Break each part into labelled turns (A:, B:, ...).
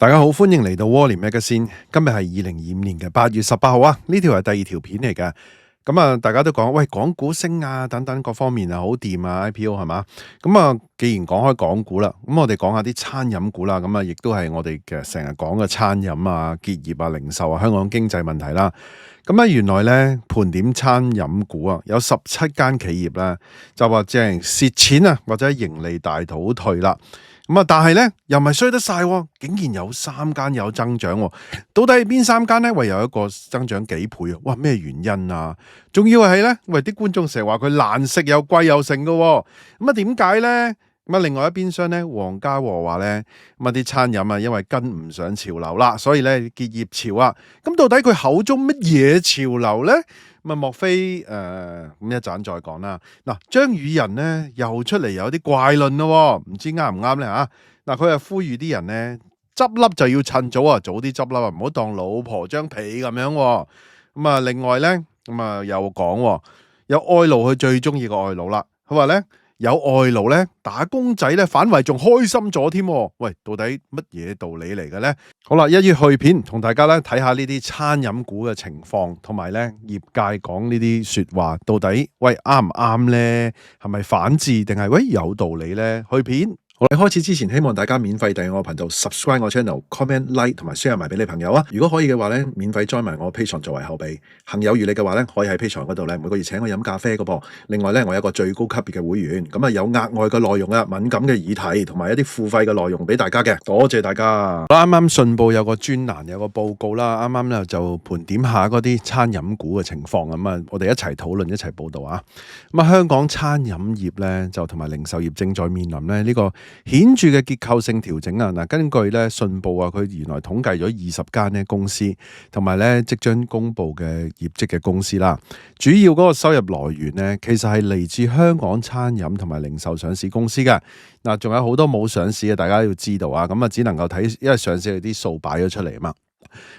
A: 大家好，歡迎嚟到窩廉 Magazine。今日係2025年嘅8月18號啊，呢條係第二條片嚟嘅。咁啊，大家都講喂，港股升啊，等等各方面啊，好掂啊 IPO 係嘛？咁啊，既然講開港股啦，咁我哋講下啲餐飲股啦。咁啊，亦都係我哋嘅成日講嘅餐飲啊、結業啊、零售啊、香港經濟問題啦。咁啊，原來咧盤點餐飲股啊，有17間企業咧，就話即係蝕錢啊，或者盈利大倒退啦。咁啊，但係咧又唔係衰得晒喎，竟然有3間有增長喎。到底係邊3間咧？唯有一個增長幾倍啊！哇，咩原因啊？仲要係咧，喂啲觀眾成日話佢難食又貴又剩嘅喎。咁啊，點解咧？咁啊，另外一邊廂咧，黃家和話咧，咁啊啲餐飲啊，因為跟唔上潮流啦，所以咧結業潮啊。咁到底佢口中乜嘢潮流咧？咁啊，莫非咁一陣再講啦。嗱，張宇人咧又出嚟有啲怪論咯，唔知啱唔啱咧嚇？嗱，佢係呼籲啲人咧執笠就要趁早啊，早啲執笠啊，唔好當老婆張被咁樣。咁啊，另外咧咁啊又講有外勞佢最中意個外勞啦，佢話咧。有外勞咧，打工仔咧反為仲開心咗添。喂，到底乜嘢道理嚟嘅咧？好啦，一於去片，同大家咧睇下呢啲餐飲股嘅情況，同埋咧業界講呢啲說話，到底喂啱唔啱咧？係咪反智定係喂有道理咧？去片。好啦，開始之前，希望大家免費訂閱我頻道 ，subscribe 我 channel，comment like 同埋 share 埋俾你朋友啊！如果可以嘅話咧，免費 join 埋我 Patreon 作為後備。行有餘力嘅話咧，可以喺 Patreon 嗰度咧每個月請我飲咖啡嘅噃。另外咧，我有一個最高級別嘅會員，咁啊有額外嘅內容啊，敏感嘅議題同埋一啲付費嘅內容俾大家嘅。多謝大家。啱啱信報有個專欄有個報告啦，啱啱咧就盤點下嗰啲餐飲股嘅情況咁啊，我哋一齊討論一齊報道啊。咁啊，香港餐飲業咧就同埋零售業正在面臨咧呢個顯著嘅結構性調整啊！嗱，根據咧信報啊，佢原來統計咗20間咧公司，同埋咧即將公布嘅業績嘅公司啦。主要嗰個收入來源咧，其實係嚟自香港餐飲同埋零售上市公司嘅。嗱，仲有好多冇上市嘅，大家要知道啊。咁啊，只能夠睇，因為上市啲數擺咗出嚟啊嘛。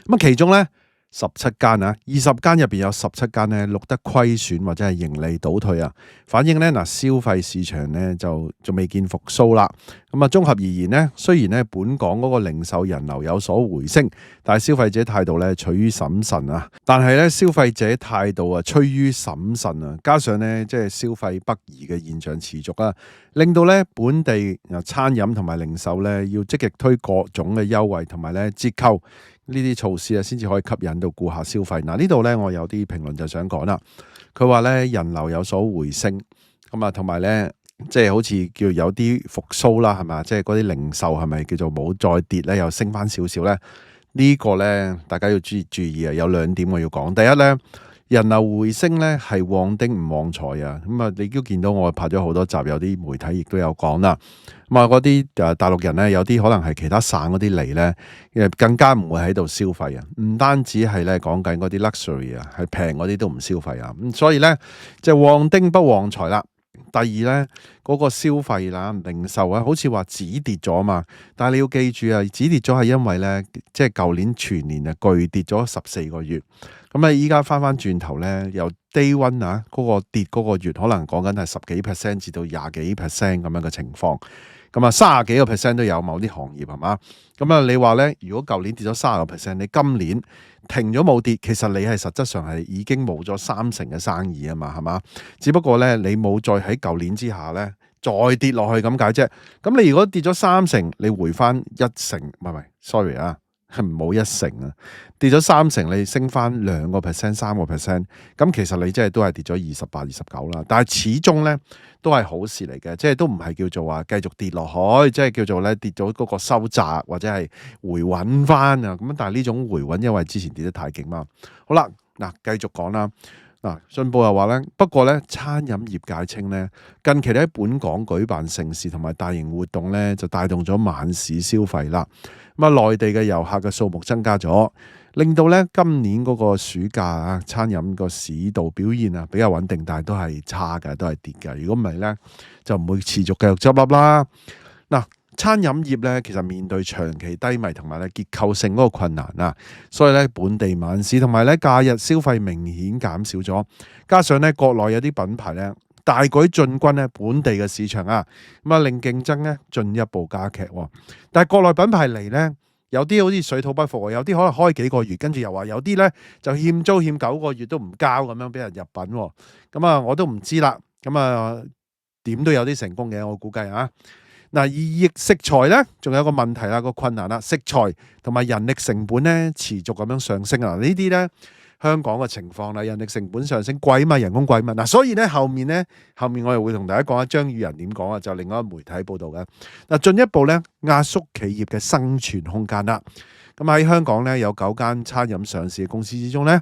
A: 咁啊，其中咧17間啊，20間入邊有17間咧錄得虧損或者係盈利倒退啊，反映咧嗱消費市場咧就仲未見復甦啦。咁啊，綜合而言咧，雖然咧本港嗰個零售人流有所回升，但係消費者態度咧趨於審慎啊。但係咧消費者態度啊趨於審慎啊，加上咧即係消費北移嘅現象持續啊，令到咧本地餐飲同埋零售咧要積極推各種嘅優惠同埋咧折扣。呢啲措施啊，先至可以吸引到顧客消費。嗱，呢度咧，我有啲評論就想講啦。佢話咧，人流有所回升，咁啊，同埋咧，即係好似叫有啲復甦啦，係嘛？即係嗰啲零售係咪叫做冇再跌咧，又升翻少少咧？呢個咧，大家要注意啊！有2點我要講。第一咧，人流回升咧係旺丁唔旺財啊！咁啊，你都見到我拍咗好多集，有啲媒體亦都有講啦。咁啊，嗰啲大陸人咧，有啲可能係其他省嗰啲嚟咧，更加唔會喺度消費啊！唔單止係咧講緊嗰啲 luxury 啊，係平嗰啲都唔消費啊！咁所以咧，就旺丁不旺財啦。第二咧，嗰個消費啦、零售啊，好似話止跌咗嘛。但係你要記住啊，止跌咗係因為咧，即係舊年全年啊巨跌咗14個月。咁啊，依家翻轉頭咧，由低溫啊嗰個跌嗰個月，可能講緊係10幾%至到20幾%咁樣嘅情況。咁啊，30幾個%都有某啲行業係嘛？咁啊，你話咧，如果舊年跌咗30個%，你今年停咗冇跌，其實你係實質上係已經冇咗30%嘅生意啊嘛，係嘛？只不過咧，你冇再喺舊年之下咧再跌落去咁解啫。咁你如果跌咗30%，你回翻1成，唔係，sorry 啊。唔好1成啊，跌咗3成，你升翻2%、3%，咁其實你即係都係跌咗28、29啦。但係始終咧都係好事嚟嘅，即係都唔係叫做話繼續跌落去，即係叫做咧跌咗嗰個收窄或者係回穩翻啊。咁但係呢種回穩，因為之前跌得太勁嘛。好啦，嗱繼續講啦。嗱，信報又話咧，不過咧，餐飲業界稱咧，近期咧喺本港舉辦盛事同埋大型活動咧，就帶動咗晚市消費啦。咁啊，內地嘅遊客嘅數目增加咗，令到咧今年嗰個暑假啊，餐飲個市道表現啊比較穩定，但係都係差嘅，都係跌嘅。如果唔係咧，就唔會持續繼續執笠啦。嗱。餐飲業咧，其實面對長期低迷同埋咧結構性嗰個困難啊，所以咧本地晚市同埋咧假日消費明顯減少咗，加上咧國內有啲品牌咧大舉進軍咧本地嘅市場啊，咁啊令競爭咧進一步加劇。但係國內品牌嚟咧有啲好似水土不服，有啲可能開幾個月，跟住又話有啲咧就欠租欠9個月都唔交咁樣俾人入稟喎。咁啊，我都唔知啦。咁啊，點都有啲成功嘅，我估計啊。嗱，而食材咧，仲有個問題啦，個困難啦，食材同埋人力成本咧持續咁樣上升啊！呢啲咧香港嘅情況啦，人力成本上升貴嘛，人工貴嘛。嗱，所以咧後面我哋會同大家講下張宇人點講啊，就另外一個媒體報導嘅。嗱，進一步咧壓縮企業嘅生存空間啦。咁喺香港咧有9間餐飲上市嘅公司之中咧。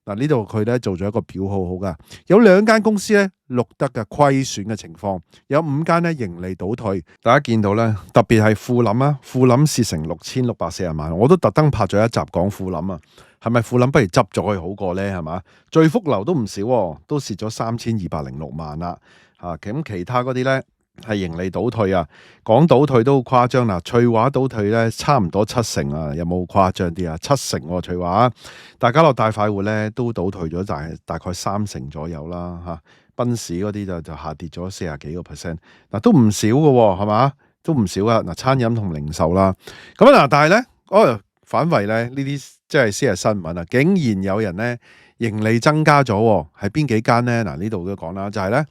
A: 嗱，呢度佢咧做咗一個表好好噶，有2間公司咧錄得嘅虧損嘅情況，有5間咧盈利倒退。大家見到咧，特別係富臨啊，富臨蝕成6640萬，我都特登拍咗一集講富臨啊，係咪富臨不如執咗佢好過咧？係嘛，聚福樓都唔少，都蝕咗3206萬啦。咁其他嗰啲咧係盈利倒退啊，講倒退都好誇張啦。翠華倒退咧差唔多70%啊，有冇誇張啲啊？70%喎，翠華。大家樂大快活咧都倒退咗，大概30%左右啦嚇。賓士嗰啲就下跌咗40幾個%，嗱都唔少嘅喎，係嘛？都唔少啊。嗱，餐飲同零售啦，咁嗱，但係咧，反為咧呢啲即係先係新聞啊！竟然有人咧盈利增加咗，係邊幾間咧？嗱，呢度都講啦，就係咧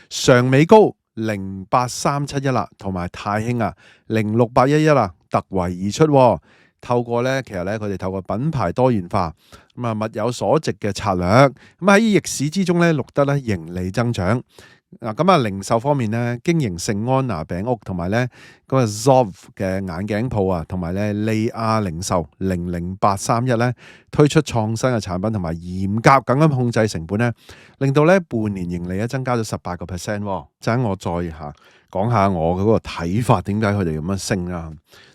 A: 常美高08371啦，同埋太興啊06811啦，突圍而出。透過咧，其實咧佢哋透過品牌多元化，咁啊物有所值嘅策略，咁喺逆市之中咧錄得咧盈利增長。嗱，咁啊零售方面咧，經營聖安娜餅屋同埋咧嗰個 Zoff 嘅眼鏡鋪啊，同埋咧利亞零售00831咧推出創新嘅產品，同埋嚴格咁樣控制成本咧，令到咧半年盈利咧增加咗18%。陣我再講下我嗰個睇法，點解佢哋咁樣升啦？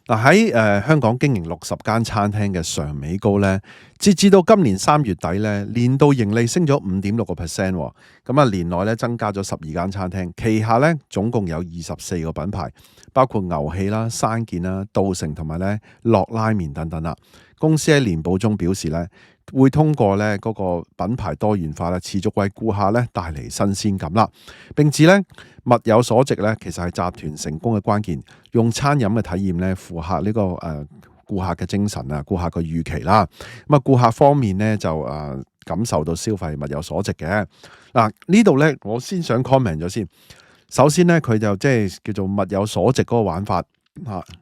A: 嗱，喺香港經營60間餐廳嘅常美高咧，截至到今年3月底咧，年度盈利升咗5.6%，咁啊年內咧增加咗12間餐廳，旗下咧總共有24個品牌，包括牛氣啦、山健啦、稻城同埋咧樂拉麵等等啦。公司喺年報中表示咧，會通過咧嗰個品牌多元化咧，持續為顧客咧帶嚟新鮮感啦。並指咧物有所值咧，其實係集團成功嘅關鍵。用餐飲嘅體驗咧，符合呢個顧客嘅精神啊，顧客嘅預期啦。咁啊，顧客方面咧就感受到消費物有所值嘅。嗱，呢度咧，我先想 comment 咗先。首先咧，佢就即係叫做物有所值嗰個玩法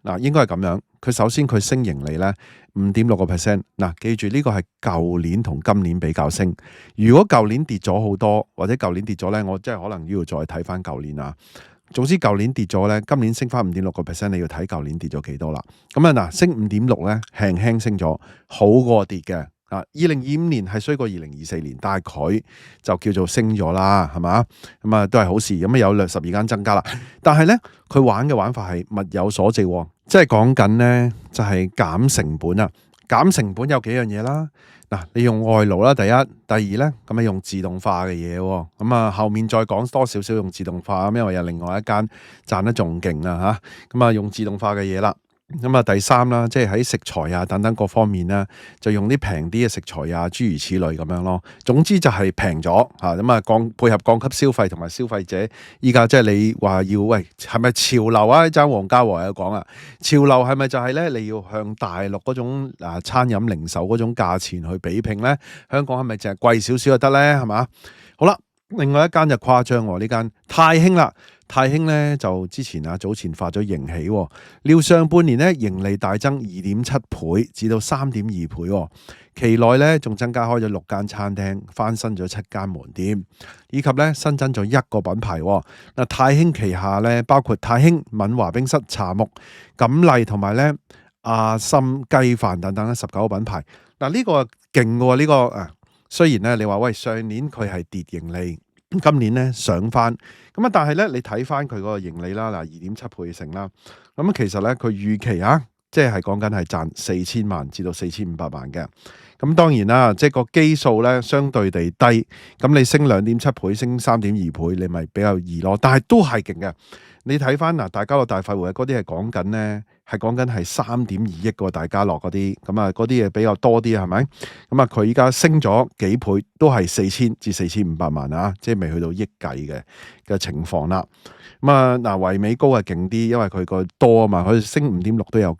A: 嗱，應該係咁樣。佢首先佢升盈利咧5.6%，嗱，記住呢個係舊年同今年比較升。如果舊年跌咗好多，或者舊年跌咗咧，我真係可能要再睇翻舊年啊。總之舊年跌咗咧，今年升翻5.6%，你要睇舊年跌咗幾多啦。咁啊嗱，升5.6咧，輕輕升咗，好過跌嘅。2025年係衰過2024年，但係佢就叫做升咗啦，係嘛？咁啊都係好事。咁啊有12間增加啦，但係咧佢玩嘅玩法係物有所值，即係講緊咧就係減成本啊。減成本有幾樣嘢啦。嗱，你用外勞啦，第一，第二咧咁啊用自動化嘅嘢，咁啊後面再講多少少用自動化，因為有另外一間賺得仲勁啊嚇，咁啊用自動化嘅嘢啦。咁啊第三啦，即係喺食材啊等等各方面啦，就用啲平啲嘅食材啊，諸如此類咁樣咯。總之就係平咗嚇，咁啊配合降級消費同埋消費者。依家即係你話要喂係咪潮流啊？爭黃家和有講啊，潮流係咪就係咧？你要向大陸嗰種餐飲零售嗰種價錢去比拼咧？香港係咪淨係貴少少就得咧？係嘛？好啦，另外一間就誇張喎，呢間太興啦。太興咧就之前早前發咗盈喜，料上半年咧盈利大增2.7倍至到3.2倍，期內咧仲增加開咗6間餐廳，翻新咗7間門店，以及咧新增咗1個品牌。嗱，太興旗下咧包括太興、敏華冰室、茶木、錦麗同埋咧阿森雞飯等等19個品牌。嗱，呢個勁喎，呢個雖然咧你話喂上年佢係跌盈利。今年咧上翻，咁啊但係咧你睇翻佢嗰個盈利啦，嗱2.7倍成啦，咁其實咧佢預期即係講緊係賺4000萬至到4500萬嘅，咁當然啦，即係個基數咧相對地低，咁你升2.7倍，升3.2倍，你咪比較易咯，但係都係勁嘅。你睇翻大家樂大快活嗰啲係講緊咧係講緊係3.2億個大家樂嗰啲，咁啊嗰啲嘢比較多啲係咪？咁啊佢依家升咗幾倍，都係4000至4500萬啊，即係未去到億計嘅情況啦。咁啊嗱，維美高係勁啲，因為佢個多啊嘛，佢升5.6都有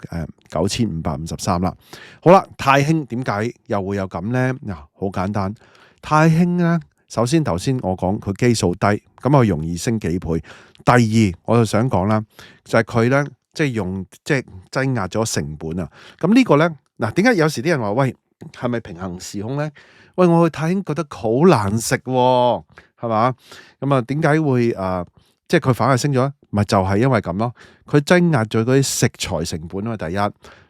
A: 9553啦。好啦，太興點解又會有咁咧？嗱，好簡單，太興咧。首先頭先我講佢基數低，咁佢容易升幾倍。第二，我就想講啦，就係佢咧，即係用即係擠壓咗成本啊。咁呢個咧，嗱，點解有時啲人話喂，係咪平衡時空咧？喂，我去太興覺得好難食喎，係嘛？咁啊，點解會即係佢反而升咗？咪就係因為咁咯。佢擠壓咗嗰啲食材成本啊，第一，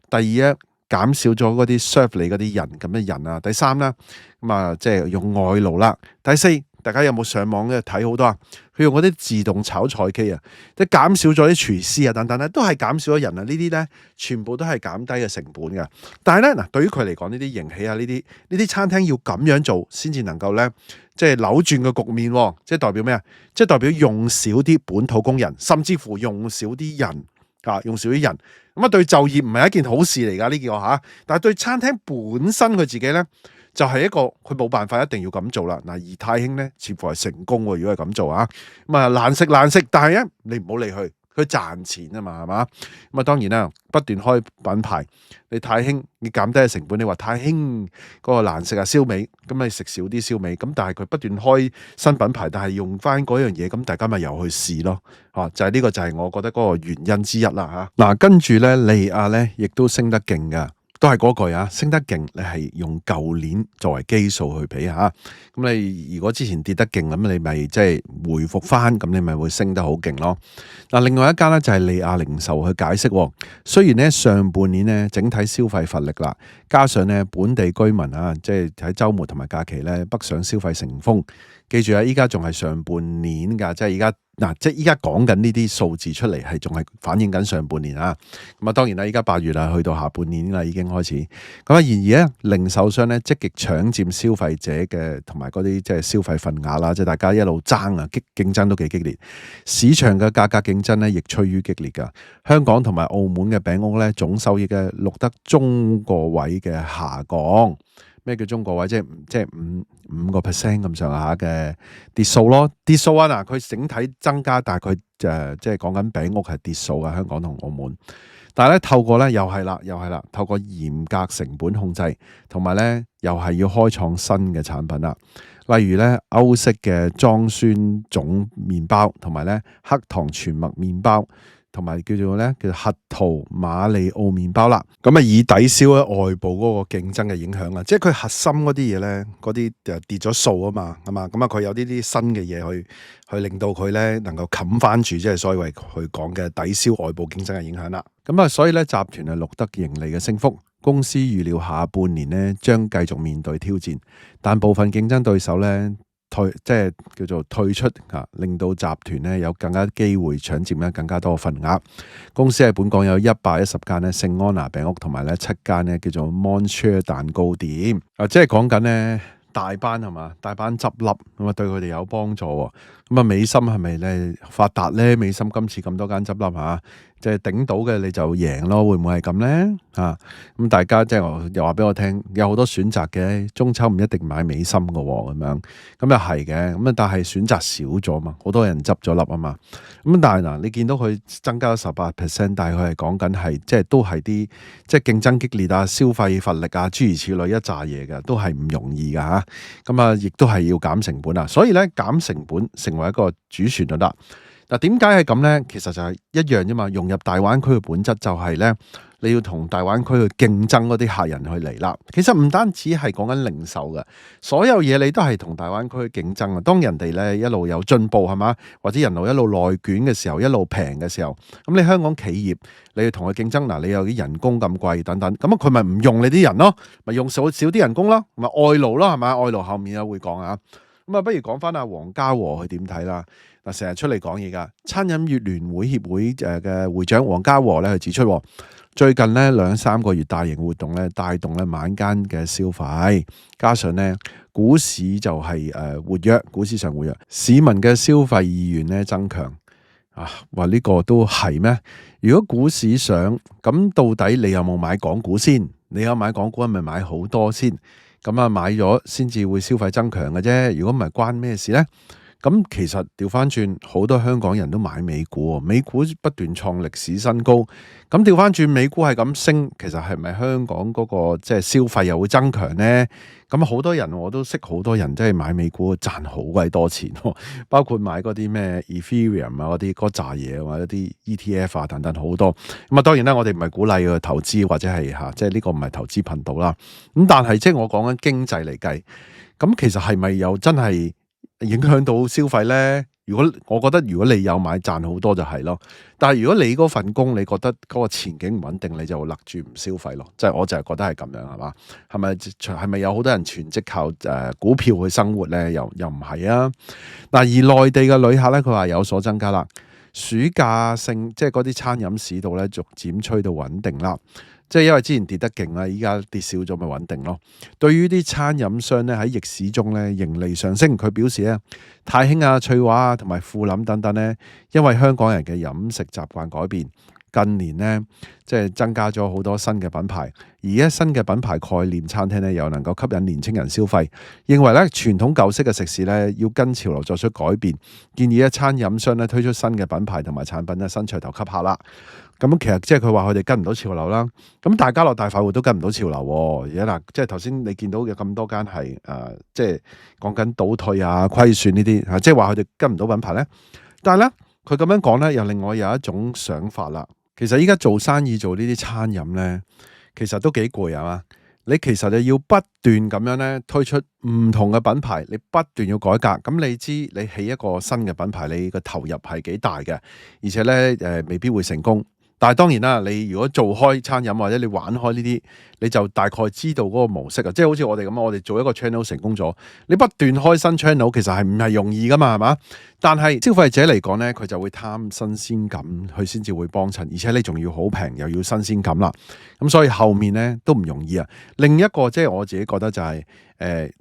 A: 第二咧，減少咗嗰啲 serve 你嗰啲人咁嘅人啊。第三啦，咁啊即係用外勞啦。第四，大家有冇上網咧睇好多啊？佢用嗰啲自動炒菜機啊，即係減少咗啲廚師啊等等咧，都係減少咗人啊。呢啲咧全部都係減低嘅成本嘅。但係咧嗱，對於佢嚟講，呢啲迎起啊，呢啲餐廳要咁樣做先至能夠咧，即係扭轉個局面，即係代表咩啊？即係代表用少啲本土工人，甚至乎用少啲人啊，用少啲人。咁啊，對就業唔係一件好事嚟㗎呢個嚇。但係對餐廳本身佢自己咧，就係一個佢冇辦法一定要咁做啦。嗱，而太興咧，似乎係成功喎。如果係咁做啊，咁啊難食，但係咧你唔好理佢，佢賺錢啊嘛，係嘛？咁啊當然啦，不斷開品牌，你太興，你減低嘅成本。你話太興嗰個難食啊燒味，咁你食少啲燒味。咁但係佢不斷開新品牌，但係用翻嗰樣嘢，咁大家咪又去試咯。就係呢個就係我覺得嗰個原因之一啦嚇。嗱，跟住咧利亞咧亦都升得勁㗎。都係嗰句啊，升得勁，你係用舊年作為基數去比嚇。咁你如果之前跌得勁，咁你咪即係回復翻，咁你咪會升得好勁咯。嗱，另外一間咧就係利亞零售去解釋，雖然咧上半年咧整體消費乏力啦，加上咧本地居民啊，即係喺週末同埋假期咧北上消費成風。記住啊，依家仲係上半年㗎，即係而家嗱，即係依家講緊呢啲數字出嚟係仲係反映緊上半年啊。咁啊，當然啦，依家8月啦，去到下半年啦，已經開始。咁啊，然而咧，零售商咧積極搶佔消費者嘅同埋嗰啲即係消費份額啦，即係大家一路爭啊，競爭都幾激烈。市場嘅價格競爭咧亦趨於激烈㗎。香港同埋澳門嘅餅屋咧總收益嘅錄得中個位嘅下降。咩叫中個位？即係5% 咁上下嘅跌數咯，跌數啊！嗱，佢整體增加，但係佢即係講緊餅屋係跌數啊，香港同澳門。但係咧透過咧又係啦，透過嚴格成本控制，同埋咧又係要開創新嘅產品啦。例如咧歐式嘅莊酸種麵包，同埋咧黑糖全麥麵包。同埋叫做核桃馬里奧麵包啦，咁啊以抵消咧外部嗰個競爭嘅影響啊，即係佢核心嗰啲嘢咧，嗰啲就跌咗數啊嘛，係嘛，咁啊佢有呢啲新嘅嘢去令到佢咧能夠冚翻住，即係所謂佢講嘅抵消外部競爭嘅影響啦。咁啊，所以咧集團係錄得盈利嘅升幅，公司預料下半年咧將繼續面對挑戰，但部分競爭對手咧即係叫做退出啊，令到集團咧有更加機會搶佔咧更加多嘅份額。公司喺本港有110間咧聖安娜餅屋，同埋咧7間咧叫做 Moncher 蛋糕店啊，即係講緊咧大班係嘛，大班執笠咁啊，對佢哋有幫助喎。咁啊，美心係咪咧發達咧？美心今次咁多間執笠嚇，即係頂到嘅你就贏咯，會唔會係咁咧？咁大家即係又話俾我聽，有好多選擇嘅，中秋唔一定買美心嘅喎，咁樣咁又係嘅，咁啊但係選擇少咗嘛，好多人執咗笠啊嘛，咁但係嗱，你見到佢增加咗18%，但係佢係講緊係即係都係啲即係競爭激烈啊、消費乏力啊諸如此類一紮嘢嘅，都係唔容易㗎嚇，咁啊亦都係要減成本啊，所以咧減成本成為一個主旋律啦。嗱，點解係咁咧？其實就係一樣啫嘛。融入大灣區嘅本質就係咧，你要同大灣區去競爭嗰啲客人去嚟啦。其實唔單止係講緊零售嘅，所有嘢你都係同大灣區去競爭啊。當人哋咧一路有進步係嘛，或者人路一路內卷嘅時候，一路平嘅時候，咁你香港企業你要同佢競爭，嗱，你有啲人工咁貴等等，咁佢咪唔用你啲人咯，咪用少啲人工咯，咪外勞咯係嘛？外勞後面又會講啊。咁啊，不如講翻阿黃家和佢點睇啦？嗱，成日出嚟講嘢噶，餐飲業聯會協會嘅會長黃家和咧，佢指出，最近咧2-3個月大型活動咧，帶動咧晚間嘅消費，加上咧股市就係活躍，股市上活躍，市民嘅消費意願咧增強。啊，話呢個都係咩？如果股市上，咁到底你有冇買港股先？你有買港股係咪買好多先？咁啊買咗先至會消費增強嘅啫。如果唔係關咩事呢？咁其實調翻轉，好多香港人都買美股喎，美股不斷創歷史新高。咁調翻轉，美股係咁升，其實係咪香港嗰個即係消費又會增強呢？咁好多人我都識好多人，即係買美股賺好鬼多錢，包括買嗰啲咩 Ethereum 啊嗰啲嗰扎嘢，或者啲 ETF 啊等等好多。咁啊當然啦，我哋唔係鼓勵佢投資或者係即係呢個唔係投資頻道啦。咁但係即係我講緊經濟嚟計，咁其實係咪又真係影響到消費呢？我覺得如果你有買賺好多就係咯，但係如果你嗰份工你覺得嗰個前景唔穩定，你就勒住唔消費咯。即係我就係覺得係咁樣係嘛？係咪有好多人全職靠股票去生活呢？又唔係啊？嗱，而內地嘅旅客呢，佢話有所增加啦。暑假性即係嗰啲餐飲市道呢，逐漸趨到穩定啦。即係因為之前跌得勁啦，依家跌少咗咪穩定咯。對於啲餐飲商咧喺逆市中咧盈利上升，佢表示咧太興啊、翠華啊同埋富臨等等咧，因為香港人嘅飲食習慣改變，近年咧即係增加咗好多新嘅品牌，而家新嘅品牌概念餐廳咧又能夠吸引年青人消費，認為咧傳統舊式嘅食肆咧要跟潮流作出改變，建議餐飲商咧推出新嘅品牌同埋產品咧新噱頭吸客啦。咁其實即係佢話佢哋跟唔到潮流啦，咁大家樂大快活都跟唔到潮流喎。而家嗱，即係頭先你見到嘅咁多間係即係講緊倒退啊、虧損呢啲即係話佢哋跟唔到品牌咧。但係咧，佢咁樣講咧，又令我有一種想法啦。其實依家做生意做呢啲餐飲咧，其實都幾攰啊嘛。你其實你要不斷咁樣咧推出唔同嘅品牌，你不斷要改革。咁你知你起一個新嘅品牌，你個投入係幾大嘅，而且咧未必會成功。但係當然啦，你如果做開餐飲或者你玩開呢啲，你就大概知道嗰個模式啊。即係好似我哋咁，我哋做一個 channel 成功咗，你不斷開新 channel，其實係唔係容易噶嘛，係嘛？但係消費者嚟講咧，佢就會貪新鮮感，佢先至會幫襯，而且你仲要好平，又要新鮮感啦。咁所以後面咧都唔容易啊。另一個即係我自己覺得就係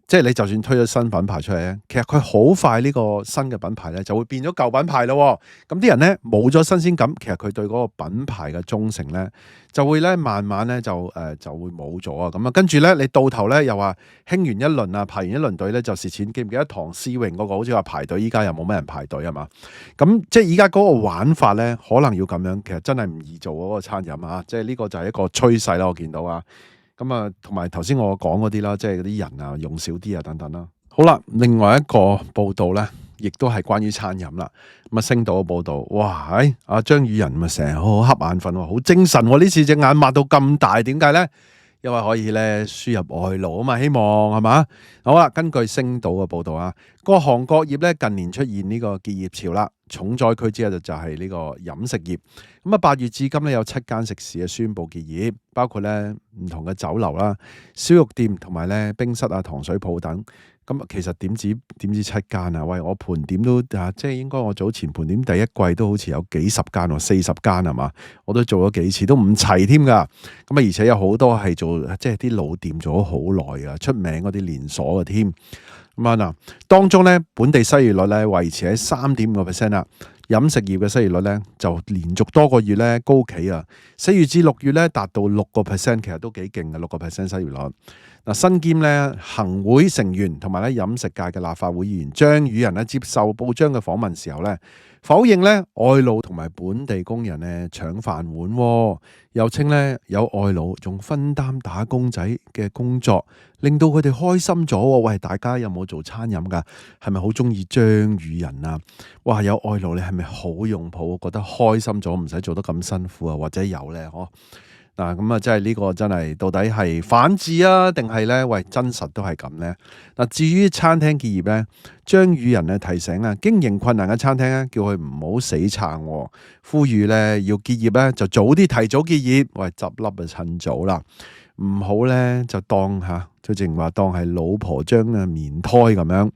A: 即係你就算推咗新品牌出嚟咧，其實佢好快呢個新嘅品牌咧就會變咗舊品牌咯。咁啲人咧冇咗新鮮感，其實佢對嗰個品牌嘅忠誠咧就會咧慢慢咧就會冇咗啊。咁啊，跟住咧你到頭咧又話興完一輪啊，排完一輪隊咧就蝕錢。記唔記得唐詩詠嗰個好似話排隊，依家又冇咩人排隊啊嘛？咁即係依家嗰個玩法咧，可能要咁樣，其實真係唔易做嗰個餐飲啊。即係呢個就係一個趨勢啦，我見到啊。咁啊，同埋頭先我講嗰啲啦，即係嗰啲人啊用少啲啊等等啦。好啦，另外一個報道咧，亦都係關於餐飲啦。咁啊，星島嘅報道，哇，阿張宇人咪成日好瞌眼瞓喎，好精神喎。呢次隻眼擘到咁大，點解咧？因為可以咧輸入外勞啊嘛，希望係嘛？好啦，根據星島嘅報道啊，各行各業咧近年出現呢個結業潮啦，重災區之一就係呢個飲食業。咁啊，8月至今咧有7間食肆宣布結業，包括咧唔同嘅酒樓啦、燒肉店同埋咧冰室啊、糖水鋪等。咁其實點止7間啊？喂，我盤點都即係應該我早前盤點第一季都好似有幾十間喎，40間係嘛？我都做咗幾次，都唔齊添㗎。咁啊，而且有好多係做即係啲老店做咗好耐啊，出名嗰啲連鎖嘅添。咁啊嗱，當中咧本地失業率咧維持喺3.5%啦。飲食業嘅失業率咧就連續多個月咧高企啊，4月至6月咧達到6%，其實都幾勁嘅6%失業率。嗱，身兼咧行會成員同埋咧飲食界嘅立法會議員張宇人咧接受報章嘅訪問時候咧，否認咧外勞同埋本地工人咧搶飯碗，又稱咧有外勞仲分擔打工仔嘅工作，令到佢哋開心咗。喂，大家有冇做餐飲㗎？係咪好中意張宇人啊？哇，有外勞你係咪好用抱？覺得開心咗，唔使做得咁辛苦啊？或者有咧？嗱，咁啊，即係呢個真係到底係反智啊，定係咧？喂，真實都係咁咧。嗱，至於餐廳結業咧，張宇人咧提醒啊，經營困難嘅餐廳咧，叫佢唔好死撐，呼籲咧要結業咧就早啲提早結業，喂，執笠就趁早啦，唔好咧就當佢淨話當係老婆將啊棉胎咁樣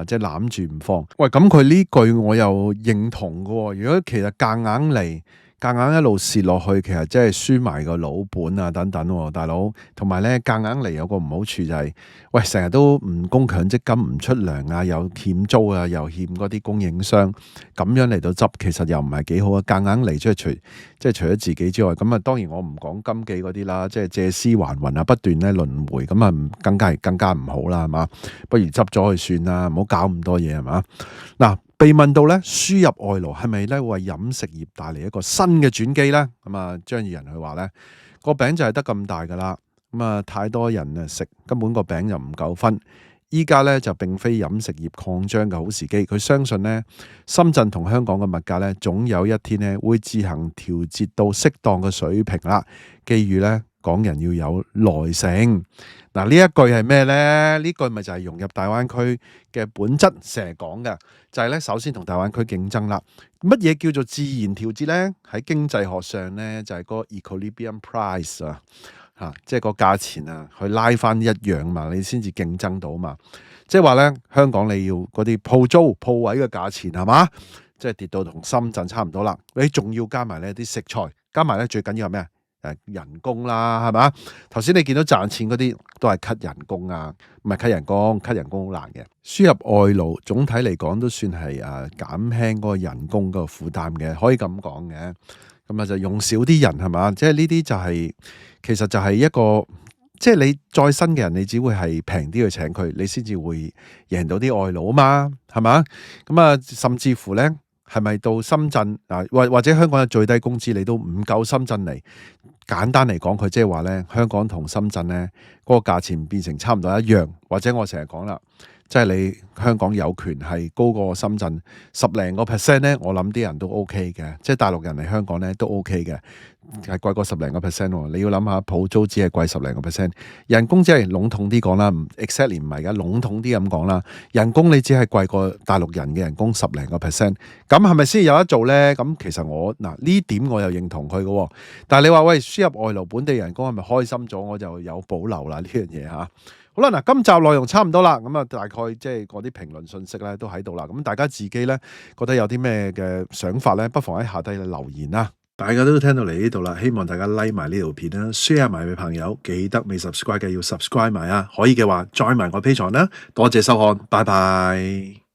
A: 即係攬住唔放。喂，咁佢呢句我又認同嘅喎。如果其實夾硬嚟，夾硬一路蝕落去，其實真係輸埋個老本啊等等喎，大佬。同埋咧夾硬嚟有個唔好處就係，喂成日都唔供強積金唔出糧啊，又欠租啊，又欠嗰啲供應商，咁樣嚟到執，其實又唔係幾好啊。夾硬嚟即係除咗自己之外，咁啊當然我唔講金記嗰啲啦，即係借屍還魂啊，不斷咧輪迴，咁啊更加唔好啦，係嘛？不如執咗佢算啦，唔好搞咁多嘢係嘛？嗱。被問到咧輸入外勞係咪咧為飲食業帶嚟一個新嘅轉機咧？咁啊張宇人佢話咧個餅就係得咁大噶啦，咁啊太多人啊食，根本個餅就唔夠分。依家咧就並非飲食業擴張嘅好時機，佢相信咧深圳同香港嘅物價咧總有一天咧會自行調節到適當嘅水平啦。寄語咧港人要有耐性。嗱呢一句係咩呢？呢句咪就係融入大灣區嘅本質，成日講嘅就係咧，首先同大灣區競爭啦。乜嘢叫做自然調節呢？喺經濟學上呢，就係個 equilibrium price 啊，即係個價錢啊，去拉翻一樣嘛，你先至競爭到嘛。即係話呢，香港你要嗰啲鋪租鋪位嘅價錢係嘛，即係跌到同深圳差唔多啦。你仲要加埋呢啲食材，加埋咧最緊要係咩啊？人工啦，係嘛？頭先你見到賺錢嗰啲都係 cut 人工啊，唔係 cut 人工，cut 人工好難嘅。輸入外勞總體嚟講都算係減輕嗰個人工嗰個負擔嘅，可以咁講嘅。咁啊就用少啲人係嘛？即係呢啲就係其實就係一個，即係你再新嘅人，你只會係平啲去請佢，你先至會贏到啲外勞啊嘛，係嘛？咁啊，甚至乎咧，係咪到深圳或者香港嘅最低工資你都唔夠深圳嚟？簡單嚟講，佢即係話咧，香港同深圳咧嗰個價錢變成差唔多一樣，或者我成日講啦，即係你香港有權係高過深圳10零個 percent 咧，我諗啲人都 OK 嘅，即係大陸人嚟香港咧都 OK 嘅，係貴過10零個 percent 喎。你要諗下，鋪租只係貴10零個 percent，人工只係籠統啲講啦，exactly 唔係㗎，籠統啲咁講啦，人工你只係貴過大陸人嘅人工10零個 percent，咁係咪先有得做咧？咁其實我呢點我又認同佢嘅，但係你話喂輸入外勞本地人工係咪開心咗？我就有保留啦呢樣嘢嚇。好啦，嗱，今集內容差唔多啦，咁啊，大概即係嗰啲評論信息咧都喺度啦，咁大家自己咧覺得有啲咩嘅想法咧，不妨喺下低留言啦。大家都聽到嚟呢度啦，希望大家 like 埋呢條片啦 ，share 埋俾朋友，記得未 subscribe 嘅要 subscribe 埋啊，可以嘅話 join 埋我 Patreon啦，多謝收看，拜拜。